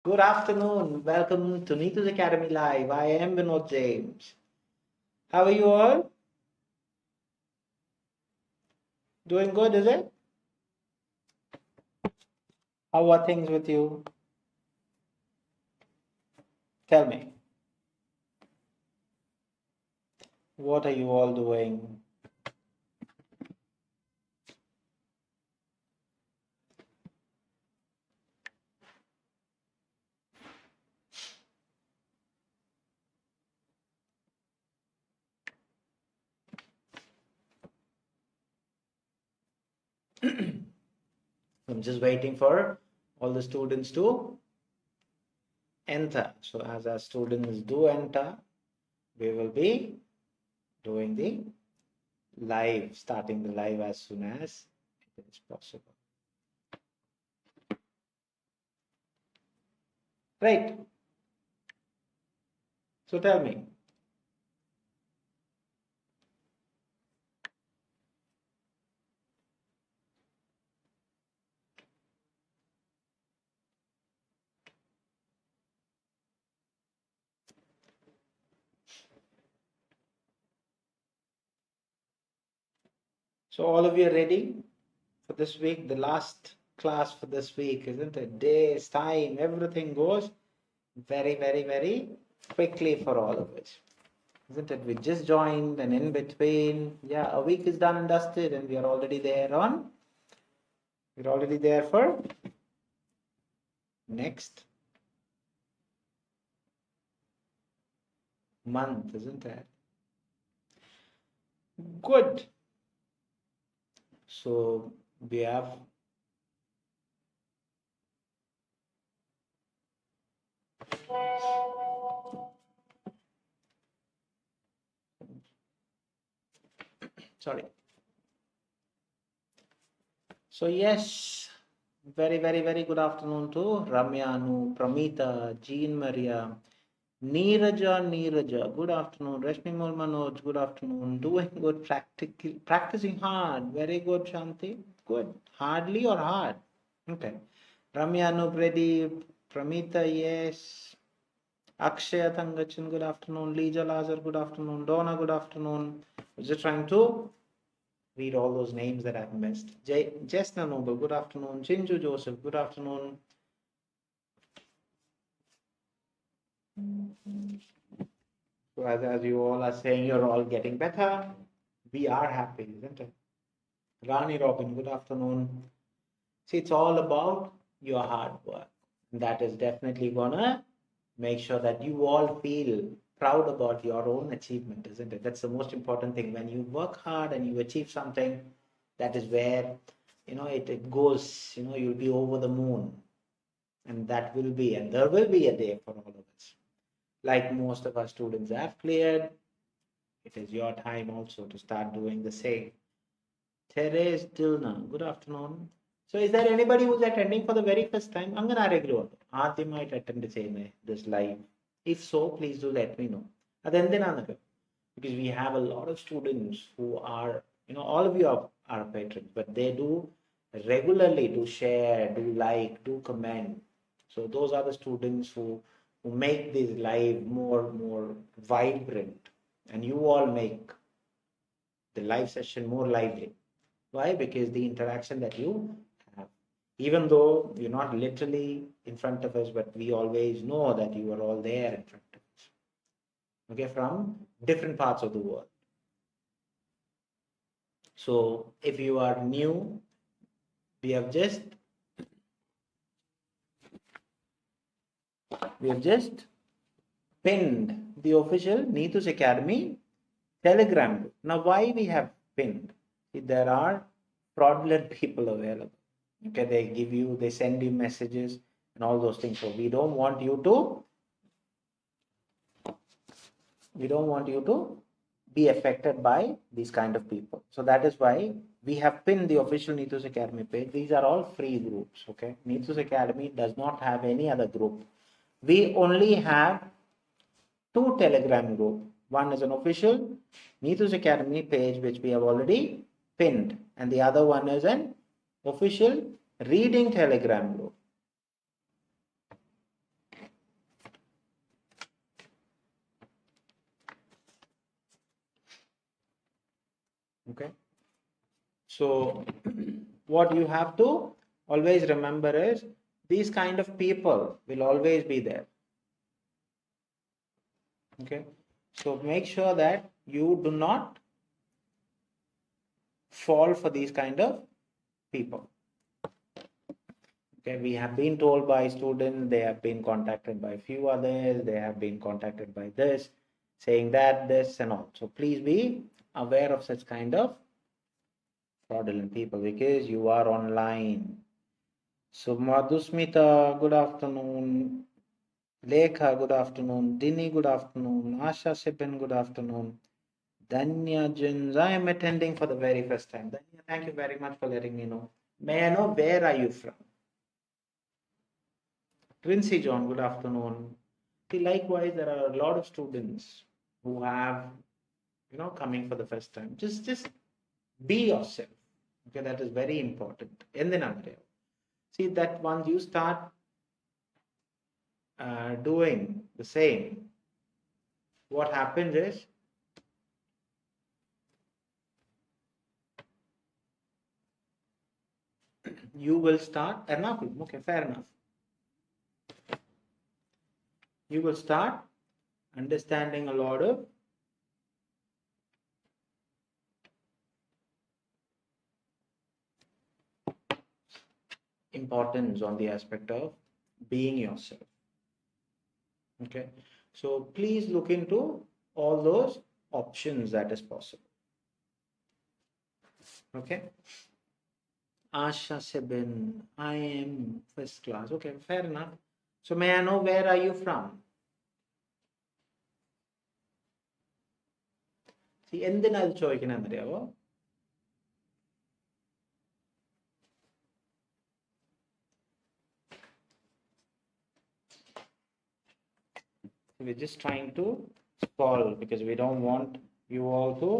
Good afternoon. Welcome to Neethu's Academy Live. I am Vinod James. How are you all? Doing good, is it? How are things with you? Tell me. What are you all doing? I'm just waiting for all the students to enter. So as our students do enter, we will be doing the live, starting the live as soon as it is possible. Right. So tell me. So all of you are ready for this week, the last class for this week, isn't it? Days, time, everything goes very quickly for all of us, isn't it? We just joined, and in between, yeah, a week is done and dusted, and we're already there for next month, isn't it? Good. So we have sorry. So yes, very good afternoon to Ramya, Anu, Pramita, Jean Maria, Neeraja, good afternoon. Rashmi Mol Manoj, good afternoon. Doing good, practicing hard. Very good, Shanti. Good. Hardly or hard? Okay. Ramya Anu, Pradeep, Pramita, yes. Akshaya Thangachan, good afternoon. Leja Lazar, good afternoon. Donna, good afternoon. I was just trying to read all those names that I've missed. Jesna Noble, good afternoon. Chinju Joseph, good afternoon. So as you all are saying, you're all getting better. We are happy, isn't it? Rani Robin, good afternoon. See, it's all about your hard work. That is definitely gonna make sure that you all feel proud about your own achievement, isn't it? That's the most important thing. When you work hard and you achieve something, that is where it goes, you'll be over the moon. And that will be, and there will be a day for all of us. Like most of our students have cleared, it is your time also to start doing the same. Therese Dilna, good afternoon. So is there anybody who's attending for the very first time? Anganariglu. Might attend this live. If so, please do let me know. Because we have a lot of students who are, all of you are patrons, but they do regularly do share, do like, do comment. So those are the students who make this live more vibrant. And you all make the live session more lively. Why? Because the interaction that you have, even though you're not literally in front of us, but we always know that you are all there in front of us. Okay, from different parts of the world. So if you are new, we have just pinned the official Neethus Academy Telegram group. Now, why we have pinned? See, there are fraudulent people available. Okay, they send you messages and all those things. So we don't want you to be affected by these kind of people. So that is why we have pinned the official Neethus Academy page. These are all free groups. Okay, Neethus Academy does not have any other group. We only have two Telegram group. One is an official Neethus Academy page, which we have already pinned, and the other one is an official reading Telegram group. Okay. So what you have to always remember is these kind of people will always be there. Okay. So make sure that you do not fall for these kind of people. Okay, we have been told by students, they have been contacted by few others, they have been contacted by this, saying that, this and all. So please be aware of such kind of fraudulent people because you are online. So Madhusmita, good afternoon. Lekha, good afternoon. Dini, good afternoon. Asha Sipan, good afternoon. Danya Jins, I am attending for the very first time. Danya, thank you very much for letting me know. May I know where are you from? Quincy John, good afternoon. See, likewise, there are a lot of students who have, coming for the first time. Just be yourself. Okay, that is very important. In the see that once you start doing the same, what happens is you will start. Ernakulam, okay, fair enough. You will start understanding a lot of importance on the aspect of being yourself. Okay, so please look into all those options that is possible. Okay, Asha Sebin, I am first class. Okay, fair enough. So may I know where are you from? See, എന്തിനാ ചോദിക്കണെന്നറിയാവോ? We're just trying to solve because we don't want you all to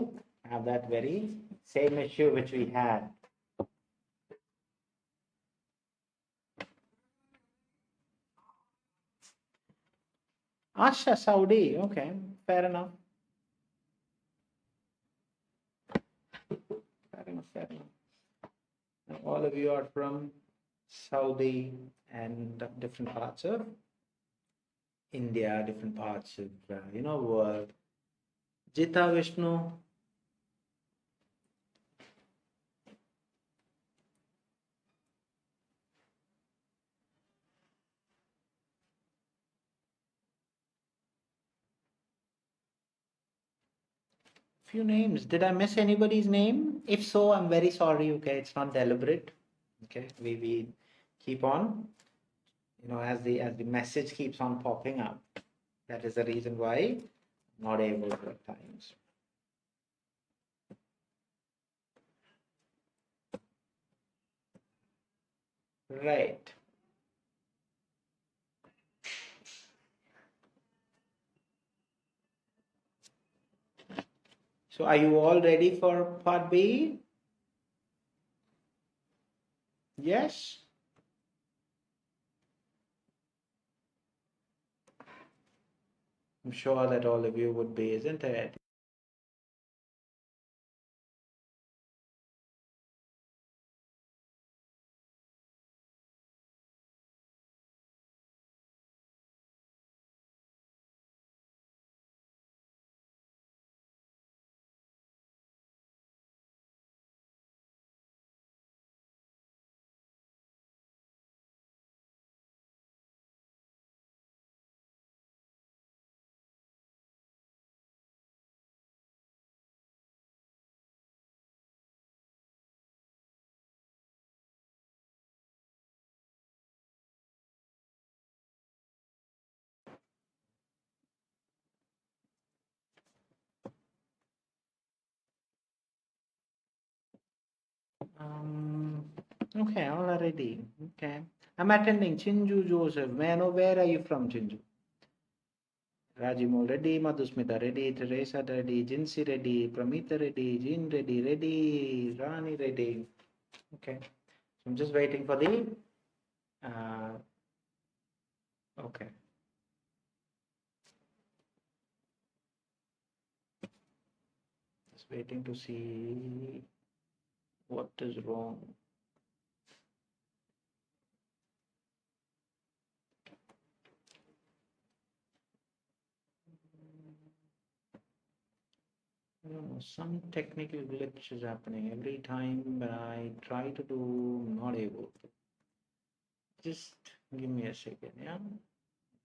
have that very same issue which we had. Asha Saudi, okay, fair enough. Fair enough, fair enough. Now, all of you are from Saudi and different parts of India, different parts of world. Jita Vishnu. Few names. Did I miss anybody's name? If so, I'm very sorry. Okay, it's not deliberate. Okay, we keep on. As the message keeps on popping up, that is the reason why I'm not able to at times. Right. So are you all ready for part B? Yes. I'm sure that all of you would be, isn't it? Okay, already. Okay. I'm attending Chinju Joseph. May I know where are you from, Chinju? Rajimol ready, Madhusmita ready, Teresa ready, Jinsi ready, Pramita ready, Jin ready, Rani ready. Okay. So I'm just waiting for the okay. Just waiting to see what is wrong. I don't know, some technical glitch is happening every time when I try to do, I'm not able to. Just give me a second, yeah?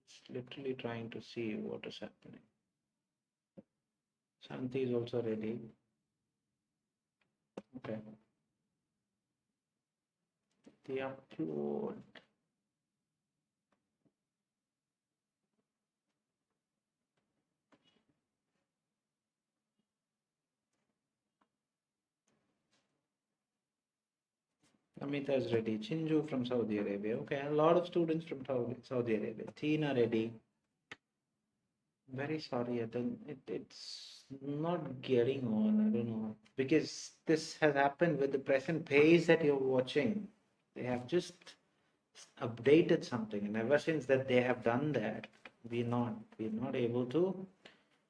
Just literally trying to see what is happening. Shanti is also ready. Okay. The upload. Amita is ready. Chinju from Saudi Arabia. Okay, a lot of students from Saudi Arabia. Tina ready. Very sorry, it's not getting on. I don't know. Because this has happened with the present page that you're watching. They have just updated something, and ever since that they have done that, we're not able to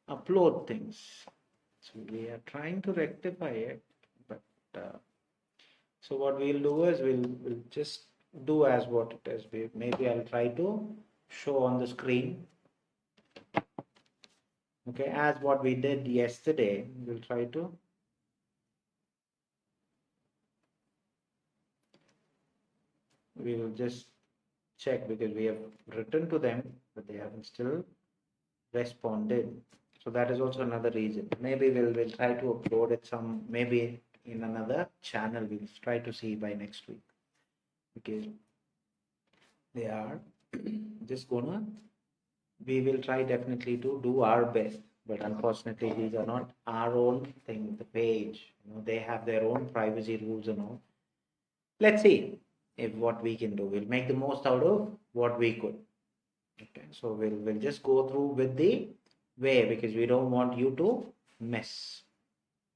upload things. So we are trying to rectify it, but so what we'll do is we'll just do as what it is. Maybe I'll try to show on the screen. Okay, as what we did yesterday, we'll try to. We will just check because we have written to them, but they haven't still responded. So that is also another reason. Maybe we'll try to upload it maybe in another channel. We'll try to see by next week because they are just gonna. We will try definitely to do our best, but unfortunately these are not our own thing. The page, they have their own privacy rules and all. Let's see if what we can do. We'll make the most out of what we could. Okay, so we'll just go through with the way because we don't want you to miss.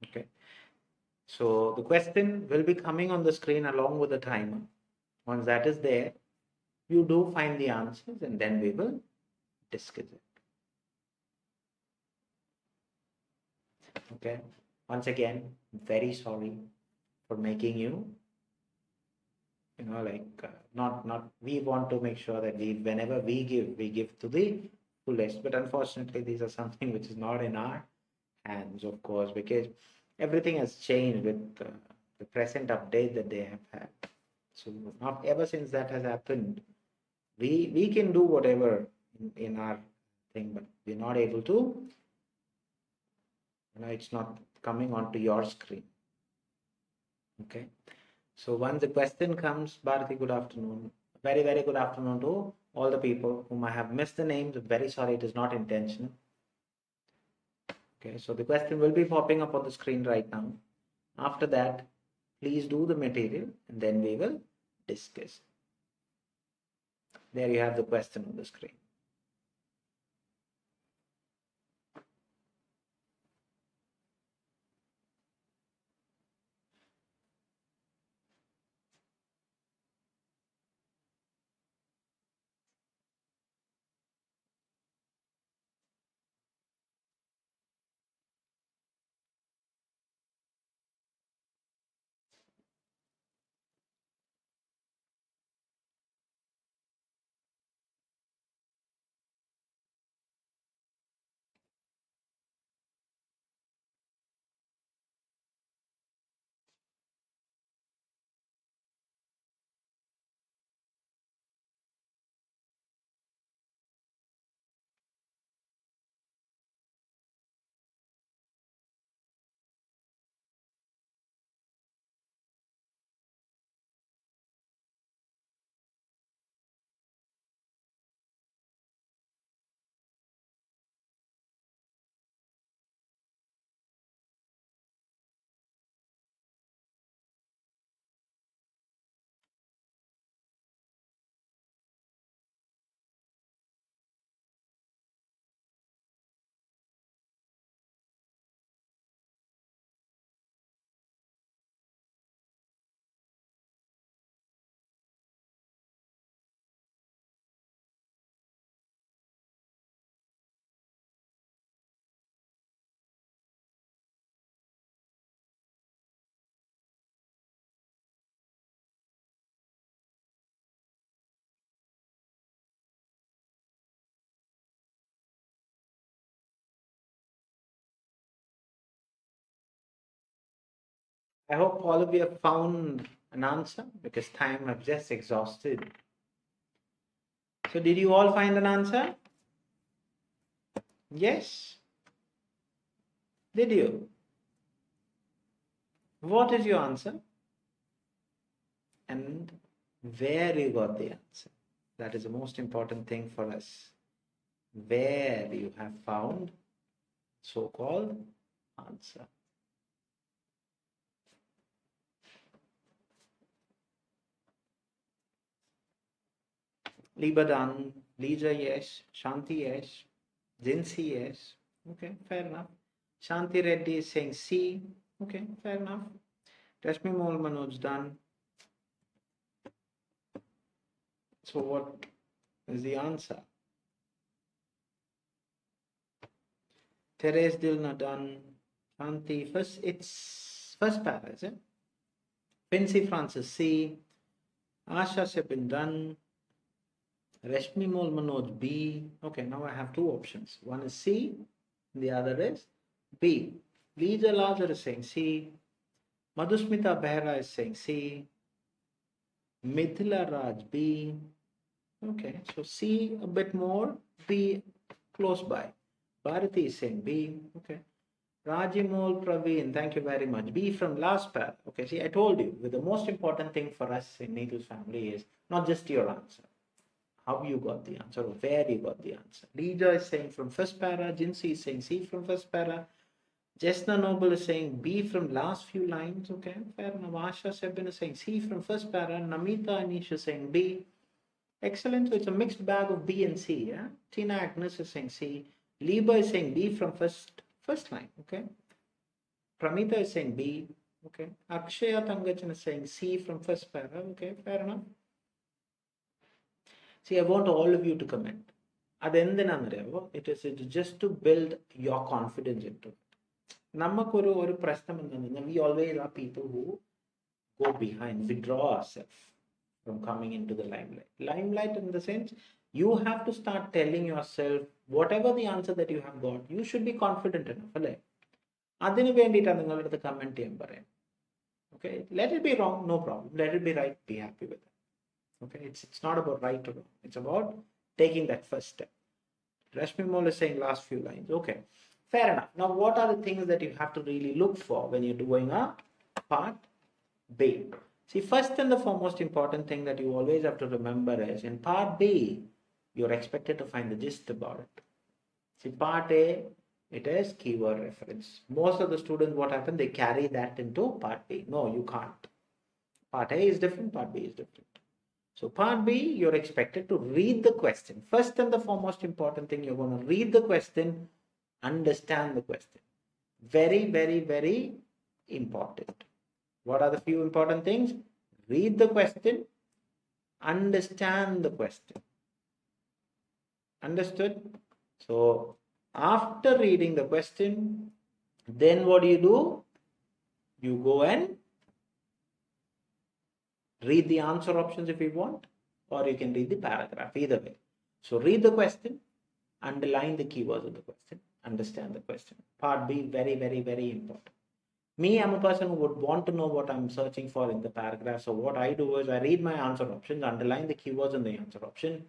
Okay, so the question will be coming on the screen along with the timer. Once that is there, you do find the answers and then we will discuss it. Okay, once again, very sorry for making you, not we want to make sure that whenever we give to the fullest, but unfortunately these are something which is not in our hands, of course, because everything has changed with the present update that they have had. So not ever since that has happened, we can do whatever in our thing, but we're not able to, it's not coming onto your screen. Okay. So once the question comes, Bharati, good afternoon. Very, very good afternoon to all the people whom I have missed the names. Very sorry, it is not intentional. Okay, so the question will be popping up on the screen right now. After that, please do the material and then we will discuss. There you have the question on the screen. I hope all of you have found an answer because time has just exhausted. So did you all find an answer? Yes? Did you? What is your answer? And where you got the answer? That is the most important thing for us. Where you have found so-called answer. Lieber done. Lisa, yes. Shanti, yes. Jinsi, yes. Okay, fair enough. Shanti Reddy is saying C. Okay, fair enough. Rashmi Mol Manoj done. So what is the answer? Therese Dilna done. Shanti, it's first para, is it? Vinci Francis C. Asha Sepin done. Rashmi Mol Manoj B. Okay, now I have two options. One is C, the other is B. Lisa Lazar is saying C. Madhusmita Behra is saying C. Mithila Raj B. Okay, so C a bit more, B close by. Bharati is saying B. Okay. Rajimol Praveen, thank you very much. B from last pair. Okay, see, I told you, the most important thing for us in Neethu's family is not just your answer, how you got the answer or where you got the answer. Leader is saying from first para, Jinsi is saying C from first para, Jesna Noble is saying B from last few lines. Okay, fair enough. Asha Sebin is saying C from first para, Namita Anish is saying B. Excellent. So it's a mixed bag of B and C. Yeah? Tina Agnes is saying C. Liba is saying B from first line. Okay. Pramita is saying B. Okay. Akshaya Tangachan is saying C from first para. Okay, fair enough. See, I want all of you to comment. It is just to build your confidence into it. We always are people who go behind, withdraw ourselves from coming into the limelight. Limelight in the sense, you have to start telling yourself, whatever the answer that you have got, you should be confident enough. The comment. Okay, let it be wrong, no problem. Let it be right, be happy with it. Okay, it's not about right or wrong. It's about taking that first step. Rashmi Mol is saying last few lines. Okay, fair enough. Now, what are the things that you have to really look for when you're doing a part B? See, first and the foremost important thing that you always have to remember is in part B, you're expected to find the gist about it. See, part A, it is keyword reference. Most of the students, what happen, they carry that into part B. No, you can't. Part A is different, part B is different. So part B, you're expected to read the question. First and the foremost important thing, you're going to read the question, understand the question. Very, very, very important. What are the few important things? Read the question, understand the question. Understood? So after reading the question, then what do? You go and read the answer options if you want, or you can read the paragraph, either way. So read the question, underline the keywords of the question, understand the question. Part B, very, very, very important. Me, I'm a person who would want to know what I'm searching for in the paragraph. So what I do is I read my answer options, underline the keywords in the answer option,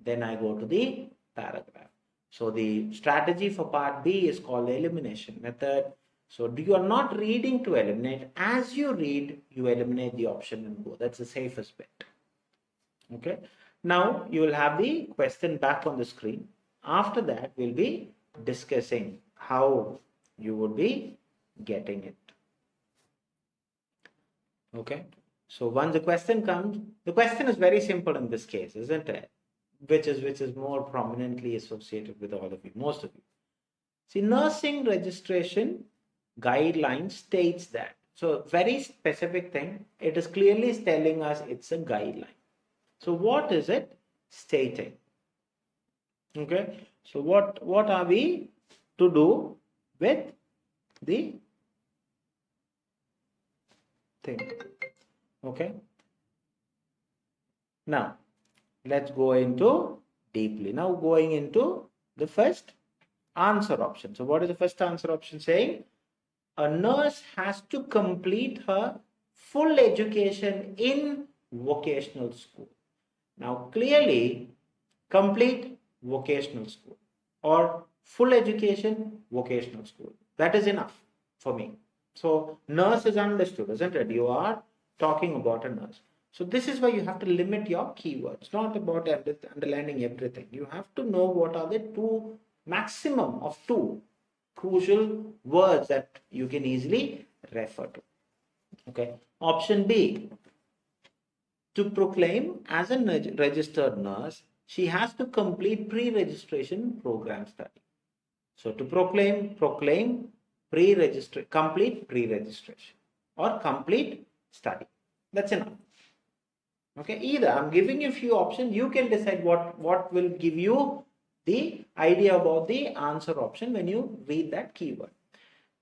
then I go to the paragraph. So the strategy for part B is called the elimination method. So you are not reading to eliminate. As you read, you eliminate the option and go. That's the safest bet. Okay. Now you will have the question back on the screen. After that, we'll be discussing how you would be getting it. Okay. So once the question comes, the question is very simple in this case, isn't it? Which is more prominently associated with all of you, most of you. See, nursing registration guideline states that. So very specific thing. It is clearly telling us it's a guideline. So what is it stating? Okay. So what are we to do with the thing? Okay. Now let's go into deeply. Now going into the first answer option. So what is the first answer option saying? a nurse has to complete her full education in vocational school. Now, clearly, complete vocational school or full education vocational school. That is enough for me. So, nurse is understood, isn't it? You are talking about a nurse. So, this is why you have to limit your keywords, not about underlining everything. You have to know what are the two maximum of two crucial words that you can easily refer to. Okay. Option B, to proclaim as a registered nurse, she has to complete pre-registration program study. So to proclaim pre-registration, complete pre-registration or complete study. That's enough. Okay, either I'm giving you a few options. You can decide what will give you the idea about the answer option when you read that keyword.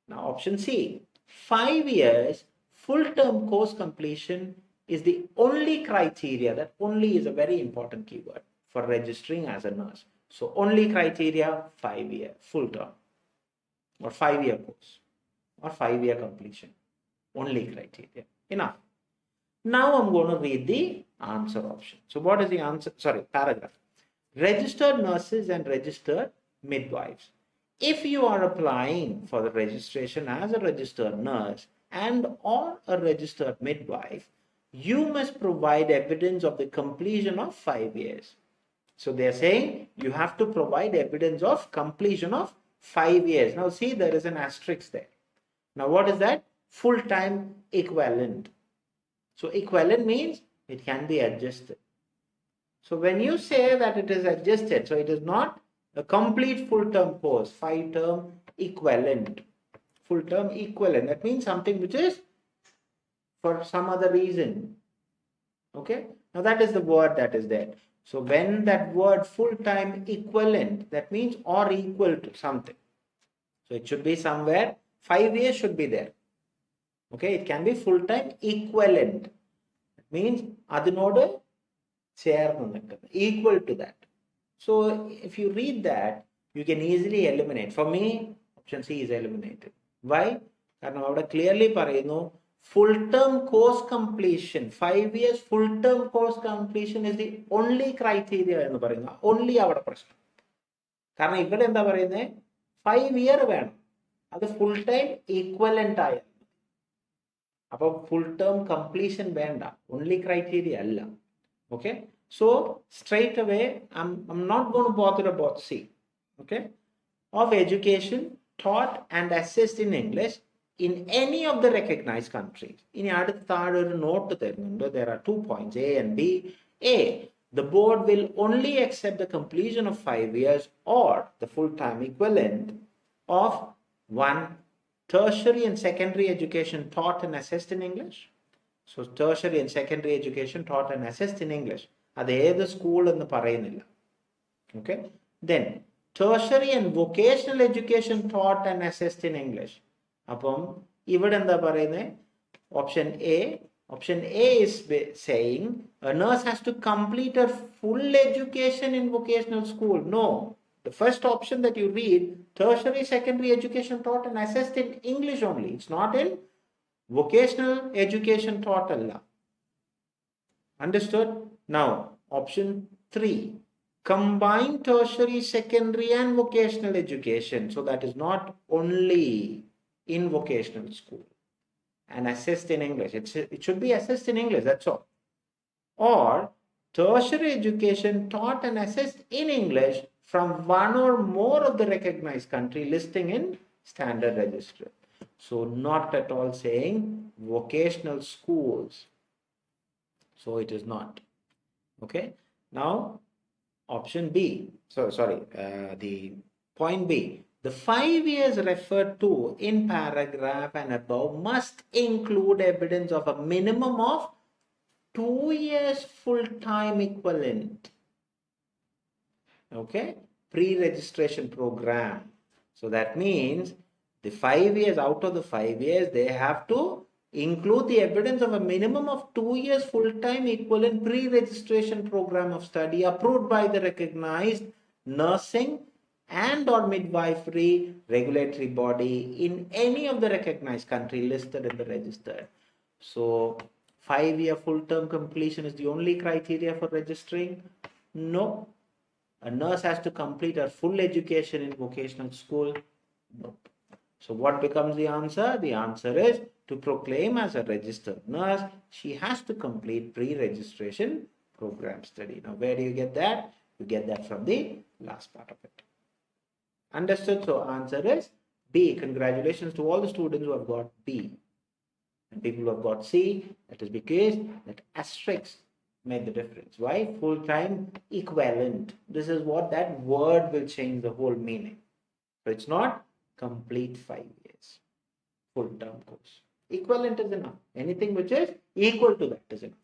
Now, option C, 5 years full-term course completion is the only criteria. That only is a very important keyword for registering as a nurse. So, only criteria 5 year full-term or 5-year course or 5-year completion. Only criteria. Enough. Now, I'm going to read the answer option. So, what is the answer? Sorry, paragraph. Registered nurses and registered midwives. If you are applying for the registration as a registered nurse and or a registered midwife, you must provide evidence of the completion of 5 years. So they are saying you have to provide evidence of completion of 5 years. Now see, there is an asterisk there. Now what is that? Full-time equivalent. So equivalent means it can be adjusted. So when you say that it is adjusted, so it is not a complete full-term course, 5-term equivalent. Full-term equivalent. That means something which is for some other reason. Okay. Now that is the word that is there. So when that word full-time equivalent, that means or equal to something. So it should be somewhere, 5 years should be there. Okay. It can be full-time equivalent. That means adinode equal to that. So if you read that, you can easily eliminate. For me, option C is eliminated. Why? Because clearly parayunu, full-term course completion, 5 years full-term course completion is the only criteria. Only our person. Because 5 years that's full-time equivalent. Full-term completion only criteria. Okay, so straight away I'm not going to bother about C. Okay, of education taught and assessed in English in any of the recognized countries. In the note there are 2 points, A and B. A, the board will only accept the completion of 5 years or the full-time equivalent of 1, tertiary and secondary education taught and assessed in English. So tertiary and secondary education taught and assessed in English. That's the school and the parayinilla. Okay. Then tertiary and vocational education taught and assessed in English. Appam ivadenda parayne option A. Option A is saying a nurse has to complete her full education in vocational school. No. The first option that you read, tertiary secondary education taught and assessed in English only. It's not in vocational education taught Allah. Understood? Now, option 3. Combined tertiary, secondary and vocational education. So that is not only in vocational school. And assessed in English. It should be assessed in English, that's all. Or tertiary education taught and assessed in English from one or more of the recognized country listing in standard register. So not at all saying vocational schools. So it is not. Okay. Now option B. So sorry, the point B. The 5 years referred to in paragraph and above must include evidence of a minimum of 2 years full-time equivalent. Okay. Pre-registration program. So that means the 5 years, out of the 5 years, they have to include the evidence of a minimum of 2 years full-time equivalent pre-registration program of study approved by the recognized nursing and or midwifery regulatory body in any of the recognized country listed in the register. So 5-year full-term completion is the only criteria for registering? No. A nurse has to complete her full education in vocational school? No. So what becomes the answer? The answer is, to proclaim as a registered nurse, she has to complete pre-registration program study. Now, where do you get that? You get that from the last part of it. Understood? So answer is B. Congratulations to all the students who have got B. And people who have got C, that is because that asterisk made the difference. Why? Full-time equivalent. This is what that word will change the whole meaning. So it's not complete 5 years. Full-term course. Equivalent is enough. Anything which is equal to that is enough.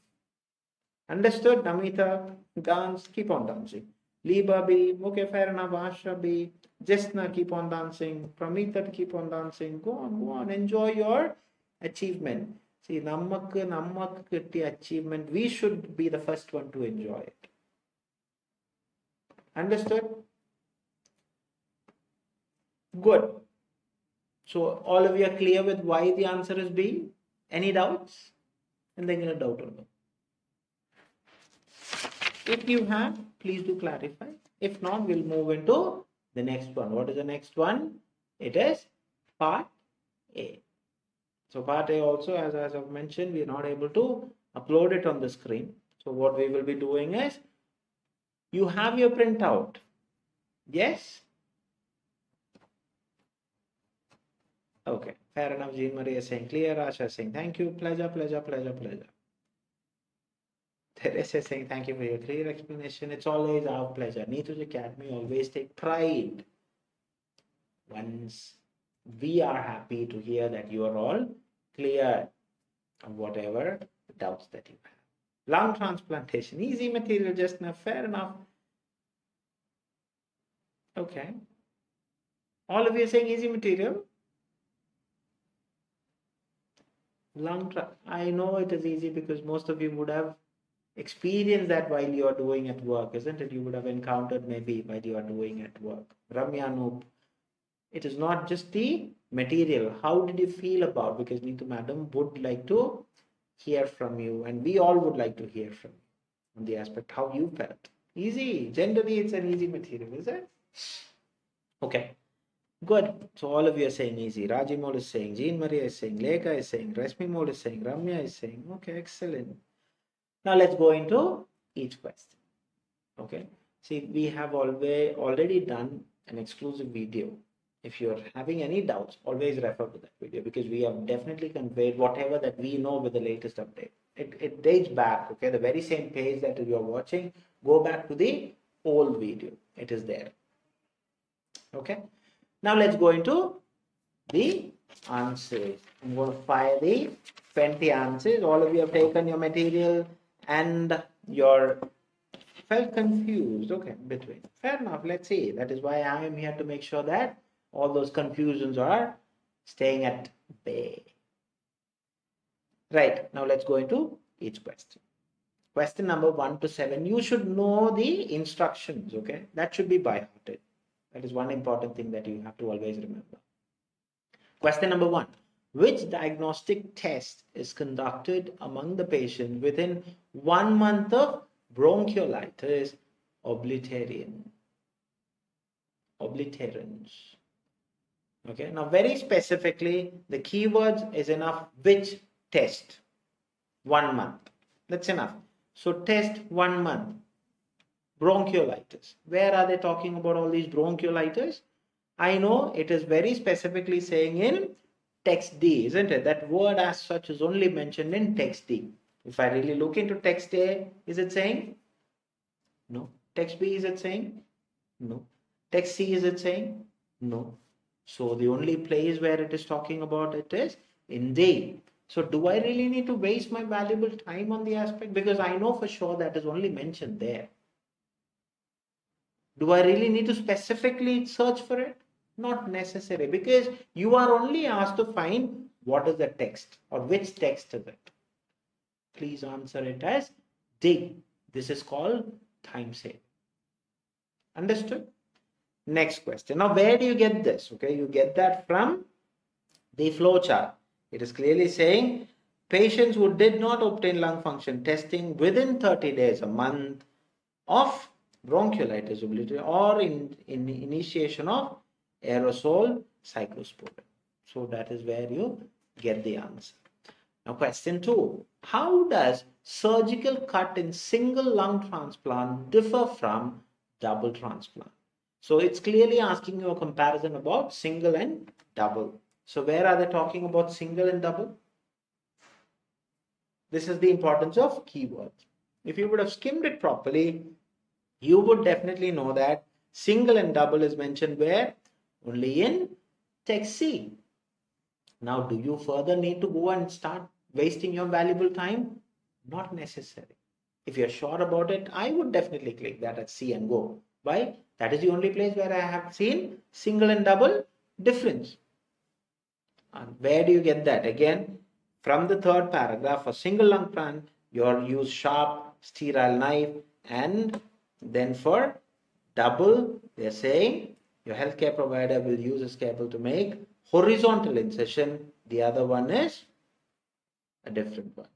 Understood? Namita, dance, keep on dancing. Liba B, okay, fair enough. Asha B, Jessna, keep on dancing. Pramita, keep on dancing. Go on, enjoy your achievement. See, nammakku achievement, we should be the first one to enjoy it. Understood? Good. So all of you are clear with why the answer is B? Any doubts? And then a doubt or no? If you have, please do clarify. If not, we'll move into the next one. What is the next one? It is part A. So part A also, as I've mentioned, we are not able to upload it on the screen. So what we will be doing is, you have your printout. Yes? Okay, fair enough. Jean Marie is saying clear. Asha is saying thank you. Pleasure. Teresa is saying thank you for your clear explanation. It's always our pleasure. Neethu's Academy always take pride once we are happy to hear that you are all clear of whatever doubts that you have. Lung transplantation, easy material, just enough, fair enough. Okay. All of you are saying easy material. I know it is easy because most of you would have experienced that while you are doing at work, isn't it? You would have encountered maybe while you are doing at work. Ramya Noop, it is not just the material. How did you feel about? Because Neethu madam would like to hear from you, and we all would like to hear from you on the aspect how you felt. Easy. Generally, it's an easy material, is it? Okay. Good. So all of you are saying easy. Rajimol is saying, Jean Maria is saying, Lekha is saying, Resmi Mol is saying, Ramya is saying. Okay, excellent. Now let's go into each question. Okay. See, we have already done an exclusive video. If you're having any doubts, always refer to that video because we have definitely conveyed whatever that we know with the latest update. It dates back, okay? The very same page that you're watching, go back to the old video. It is there. Okay. Now let's go into the answers. I'm going to fire the 20 answers. All of you have taken your material and you're felt confused. Okay, between. Fair enough. Let's see. That is why I am here to make sure that all those confusions are staying at bay. Right. Now let's go into each question. Question number 1 to 7. You should know the instructions. Okay, that should be by hearted. That is one important thing that you have to always remember. Question number 1. Which diagnostic test is conducted among the patients within 1 month of bronchiolitis obliterans? Okay, now very specifically, the keywords is enough. Which test? 1 month. That's enough. So test 1 month. Bronchiolitis. Where are they talking about all these bronchiolitis? I know it is very specifically saying in text D, isn't it? That word as such is only mentioned in text D. If I really look into text A, is it saying? No. Text B, is it saying? No. Text C, is it saying? No. So the only place where it is talking about it is in D. So do I really need to waste my valuable time on the aspect? Because I know for sure that is only mentioned there. Do I really need to specifically search for it? Not necessary, because you are only asked to find what is the text or which text is it. Please answer it as D. This is called time save. Understood? Next question. Now, where do you get this? Okay, you get that from the flow chart. It is clearly saying patients who did not obtain lung function testing within 30 days, a month of bronchiolitis ability or in initiation of aerosol cyclosporin. So that is where you get the answer. Now, question 2. How does surgical cut in single lung transplant differ from double transplant? So it's clearly asking you a comparison about single and double. So where are they talking about single and double? This is the importance of keywords. If you would have skimmed it properly, you would definitely know that single and double is mentioned where? Only in text C. Now, do you further need to go and start wasting your valuable time? Not necessary. If you're sure about it, I would definitely click that at C and go. Why? That is the only place where I have seen single and double difference. And where do you get that? Again, from the third paragraph, for single lung plant, you'll use sharp, sterile knife, and then for double, they're saying your healthcare provider will use a scalpel to make horizontal incision. The other one is a different one.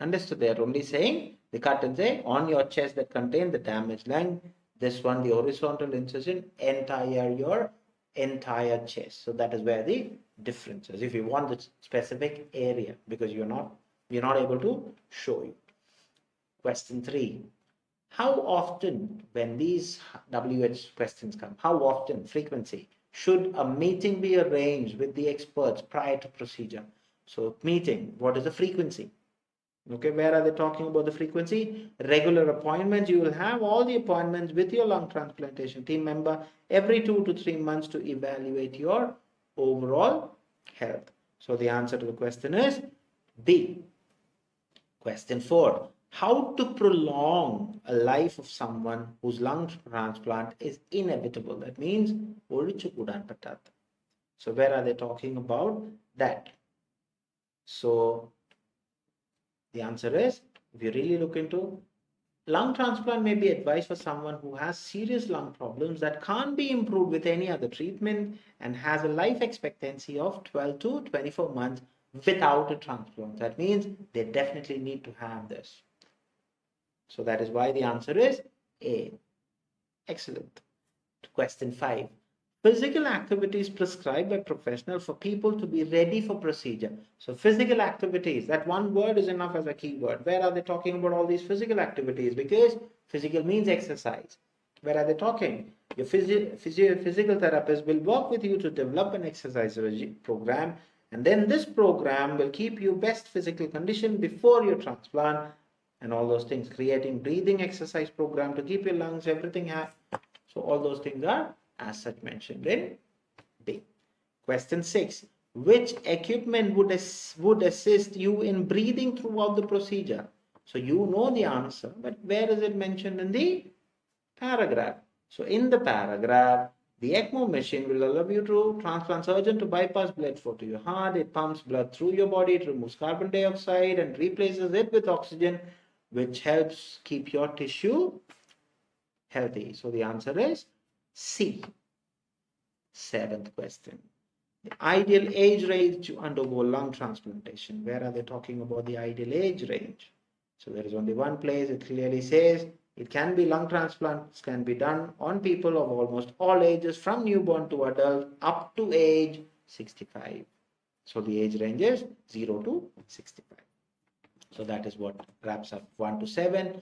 Understood? They're only saying the cut and say on your chest that contain the damaged lung. This one, the horizontal incision, your entire chest. So that is where the difference is. If you want the specific area, because we're not able to show you. Question 3. How often, when these WH questions come, how often, frequency, should a meeting be arranged with the experts prior to procedure? So meeting, what is the frequency? Okay, where are they talking about the frequency? Regular appointments. You will have all the appointments with your lung transplantation team member every 2 to 3 months to evaluate your overall health. So the answer to the question is B. Question 4. How to prolong a life of someone whose lung transplant is inevitable? That means, so where are they talking about that? So the answer is, if you really look into, lung transplant may be advised for someone who has serious lung problems that can't be improved with any other treatment and has a life expectancy of 12 to 24 months without a transplant. That means they definitely need to have this. So that is why the answer is A. Excellent. Question 5. Physical activities prescribed by professional for people to be ready for procedure. So physical activities, that one word is enough as a keyword. Where are they talking about all these physical activities? Because physical means exercise. Where are they talking? Your physical therapist will work with you to develop an exercise program, and then this program will keep you best physical condition before your transplant and all those things. Creating breathing exercise program to keep your lungs, everything. So all those things are as such mentioned in B. Question 6. Which equipment would assist you in breathing throughout the procedure? So you know the answer, but where is it mentioned in the paragraph? So in the paragraph, the ECMO machine will allow you to transplant surgeon to bypass blood flow to your heart. It pumps blood through your body, it removes carbon dioxide and replaces it with oxygen, which helps keep your tissue healthy. So the answer is C. 7th question. The ideal age range to undergo lung transplantation. Where are they talking about the ideal age range? So there is only one place. It clearly says it can be lung transplants can be done on people of almost all ages from newborn to adult up to age 65. So the age range is 0 to 65. So that is what wraps up 1 to 7.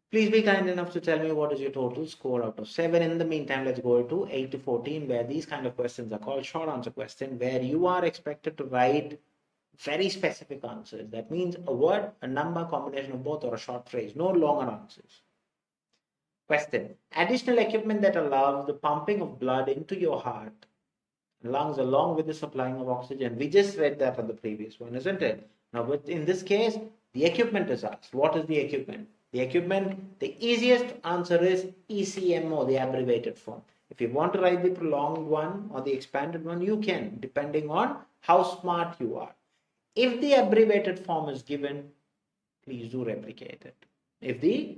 Please be kind enough to tell me what is your total score out of 7. In the meantime, let's go to 8 to 14, where these kind of questions are called short answer question, where you are expected to write very specific answers. That means a word, a number, combination of both, or a short phrase. No longer answers. Question. Additional equipment that allows the pumping of blood into your heart, lungs, along with the supplying of oxygen. We just read that on the previous one, isn't it? Now, but in this case, the equipment is asked. What is the equipment? The equipment, the easiest answer is ECMO, the abbreviated form. If you want to write the prolonged one or the expanded one, you can, depending on how smart you are. If the abbreviated form is given, please do replicate it. If the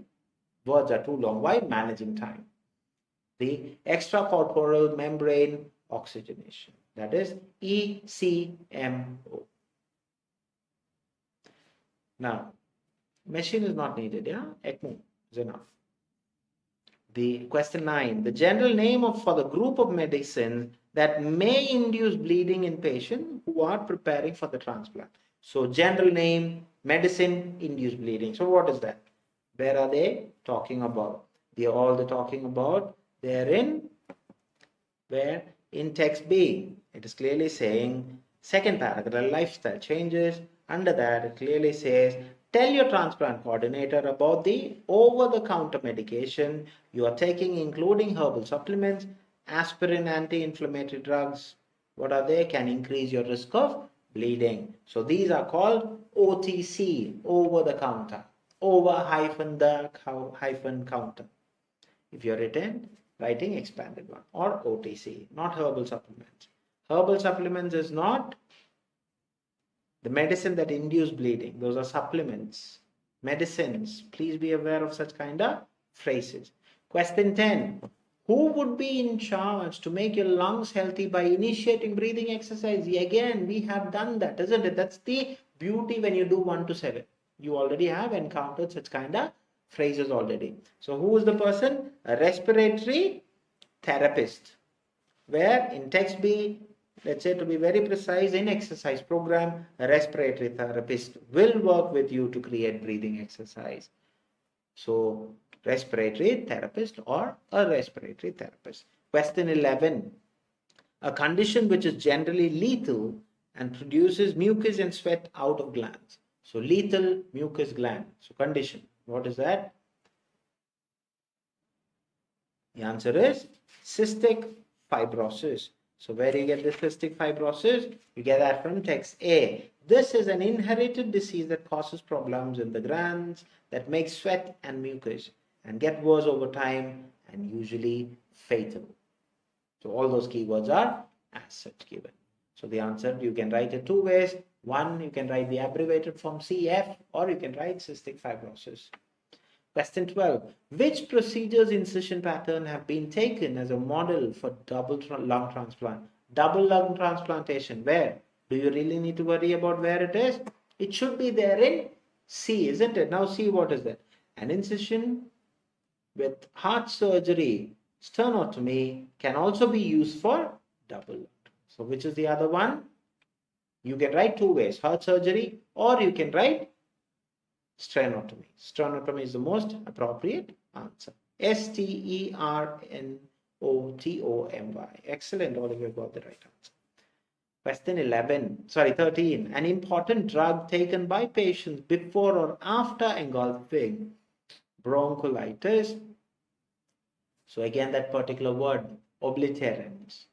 words are too long, why? Managing time. the extracorporeal membrane oxygenation. That is ECMO. Now, machine is not needed, yeah? ECMO is enough. The question 9, the general name for the group of medicines that may induce bleeding in patients who are preparing for the transplant. So general name, medicine, induce bleeding. So what is that? Where are they talking about? They're talking about, they're in, where in text B, it is clearly saying, second paragraph, lifestyle changes. Under that, it clearly says, tell your transplant coordinator about the over-the-counter medication you are taking, including herbal supplements, aspirin, anti-inflammatory drugs. What are they? Can increase your risk of bleeding. So these are called OTC, over-the-counter, over-the-counter. If you're writing expanded one, or OTC, not herbal supplements. Herbal supplements is not the medicine that induce bleeding. Those are supplements, medicines. Please be aware of such kind of phrases. Question 10. Who would be in charge to make your lungs healthy by initiating breathing exercise? Again, we have done that, isn't it? That's the beauty when you do 1 to 7. You already have encountered such kind of phrases already. So who is the person? A respiratory therapist. Where in text B, let's say to be very precise, in exercise program, a respiratory therapist will work with you to create breathing exercise. So respiratory therapist or a respiratory therapist. Question 11. A condition which is generally lethal and produces mucus and sweat out of glands. So lethal mucus gland. So condition. What is that? The answer is cystic fibrosis. So where do you get the cystic fibrosis? You get that from text A. This is an inherited disease that causes problems in the glands that make sweat and mucus and get worse over time and usually fatal. So all those keywords are as such given. So the answer, you can write it 2 ways. One, you can write the abbreviated form CF, or you can write cystic fibrosis. Question 12. Which procedures incision pattern have been taken as a model for double lung transplant? Double lung transplantation. Where? Do you really need to worry about where it is? It should be there in C, isn't it? Now see what is that. An incision with heart surgery, sternotomy, can also be used for double lung. So which is the other one? You can write 2 ways. Heart surgery, or you can write sternotomy. Sternotomy is the most appropriate answer. Sternotomy. Excellent. All of you got the right answer. Question 13. An important drug taken by patients before or after engulfing bronchiolitis. So again, that particular word, obliterans.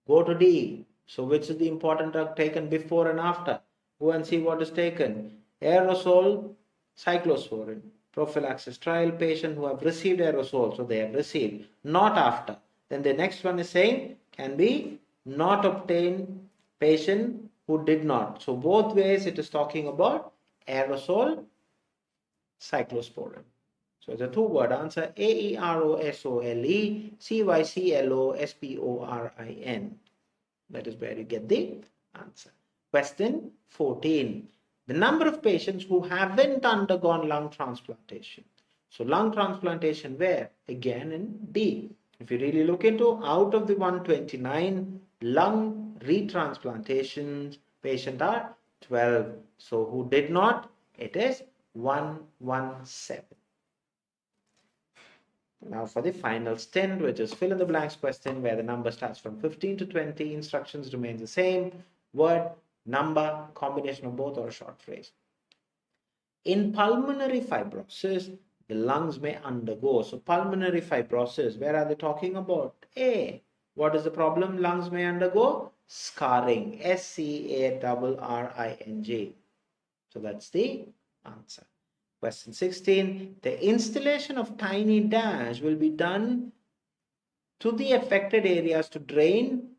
Go to D. So which is the important drug taken before and after? Go and see what is taken. Aerosol cyclosporin. Prophylaxis trial, patient who have received aerosol. So they have received, not after. Then the next one is saying can be not obtained, patient who did not. So both ways it is talking about aerosol cyclosporin. So it's a 2-word answer. AEROSOLE CYCLOSPORIN. That is where you get the answer. Question 14. The number of patients who haven't undergone lung transplantation. So lung transplantation where? Again in D. If you really look into, out of the 129 lung retransplantations, patients are 12. So who did not? It is 117. Now for the final stint, which is fill in the blanks question, where the number starts from 15 to 20, instructions remain the same, word, number, combination of both, or a short phrase. In pulmonary fibrosis, the lungs may undergo. So pulmonary fibrosis, where are they talking about? A. What is the problem lungs may undergo? Scarring. SCARRING. So that's the answer. Question 16. The installation of tiny dash will be done to the affected areas to drain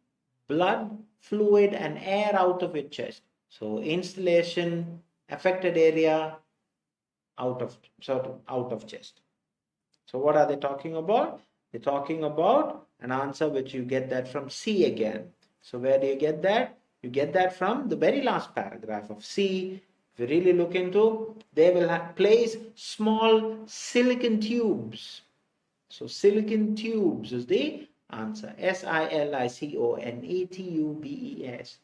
blood, fluid, and air out of your chest. So installation, affected area, out of chest. So what are they talking about? They're talking about an answer which you get that from C again. So where do you get that? You get that from the very last paragraph of C. If you really look into, they will place small silicon tubes. So silicon tubes is the answer. SILICONETUBES.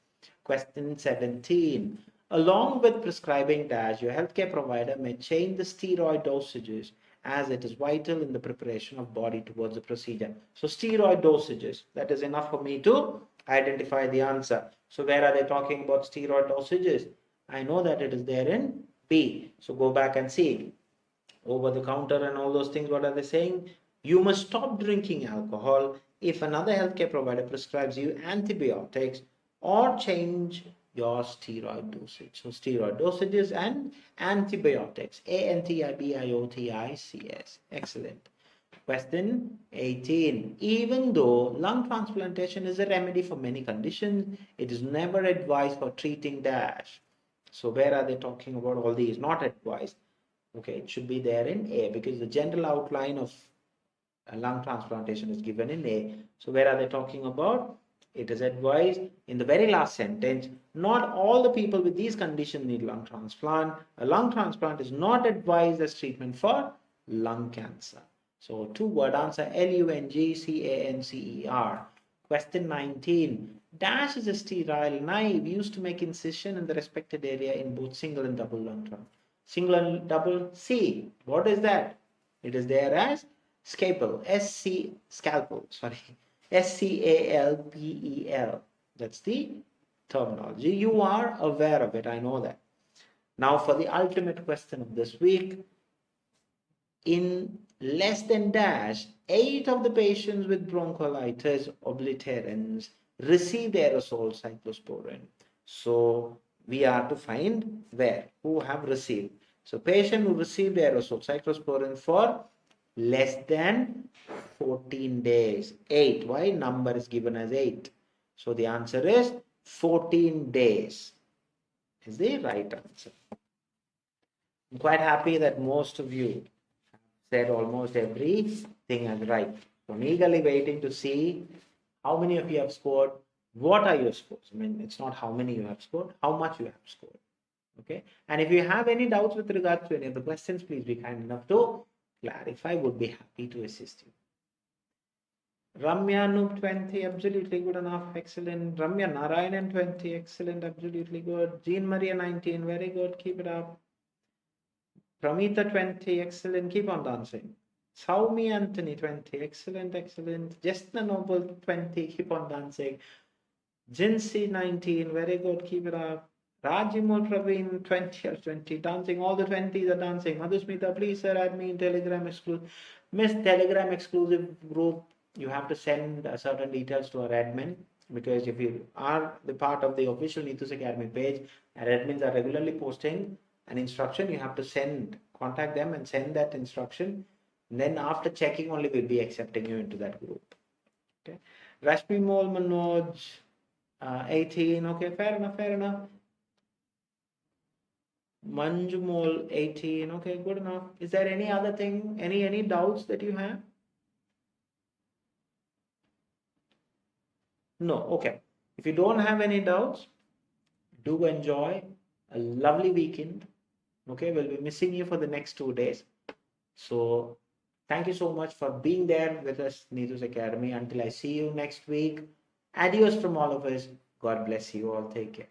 Question 17. Along with prescribing dash, your healthcare provider may change the steroid dosages as it is vital in the preparation of body towards the procedure. So steroid dosages, that is enough for me to identify the answer. So where are they talking about steroid dosages? I know that it is there in B. So go back and see. Over the counter and all those things, what are they saying? You must stop drinking alcohol if another healthcare provider prescribes you antibiotics or change your steroid dosage. So steroid dosages and antibiotics. ANTIBIOTICS. Excellent. Question 18. Even though lung transplantation is a remedy for many conditions, it is never advised for treating dash. So where are they talking about all these? Not advised. Okay, it should be there in A because the general outline of lung transplantation is given in A. So where are they talking about? It is advised in the very last sentence. Not all the people with these conditions need lung transplant. A lung transplant is not advised as treatment for lung cancer. So two-word answer, LUNGCANCER. Question 19. Dash is a sterile knife used to make incision in the respected area in both single and double lung transplant. Single and double C. What is that? It is there as scalpel. Scalpel. Sorry. SCALPEL. That's the terminology. You are aware of it. I know that. Now for the ultimate question of this week. In less than dash, 8 of the patients with bronchiolitis obliterans received aerosol cyclosporin. So we are to find where, who have received. So patient who received aerosol cyclosporin for less than 14 days. 8. Why? Number is given as 8. So the answer is 14 days is the right answer. I'm quite happy that most of you said almost everything as right. So I'm eagerly waiting to see how many of you have scored. What are your scores? I mean, it's not how many you have scored, how much you have scored. Okay. And if you have any doubts with regards to any of the questions, please be kind enough to clarify. Would be happy to assist you. Ramya Noob 20, absolutely good enough, excellent. Ramya Narayanan 20, excellent, absolutely good. Jean Maria 19, very good, keep it up. Pramita 20, excellent, keep on dancing. Saumi Anthony 20, excellent, excellent. Jessna Noble 20, keep on dancing. Jinsi 19, very good, keep it up. Rajimul Praveen 20 or 20, dancing, all the 20s are dancing. Madhusmita, please sir, add me in Telegram exclusive. Miss Telegram exclusive group, you have to send certain details to our admin, because if you are the part of the official Neethus Academy page, our admins are regularly posting an instruction. You have to contact them and send that instruction. And then after checking only, we'll be accepting you into that group. Okay. Rashmi Mol Manoj 18. Okay, fair enough, fair enough. Manju Mol 18. Okay, good enough. Is there any other thing, any doubts that you have? No. Okay. If you don't have any doubts, do enjoy a lovely weekend. Okay, we'll be missing you for the next 2 days. So thank you so much for being there with us, Neethus Academy. Until I see you next week, adios from all of us. God bless you all. Take care.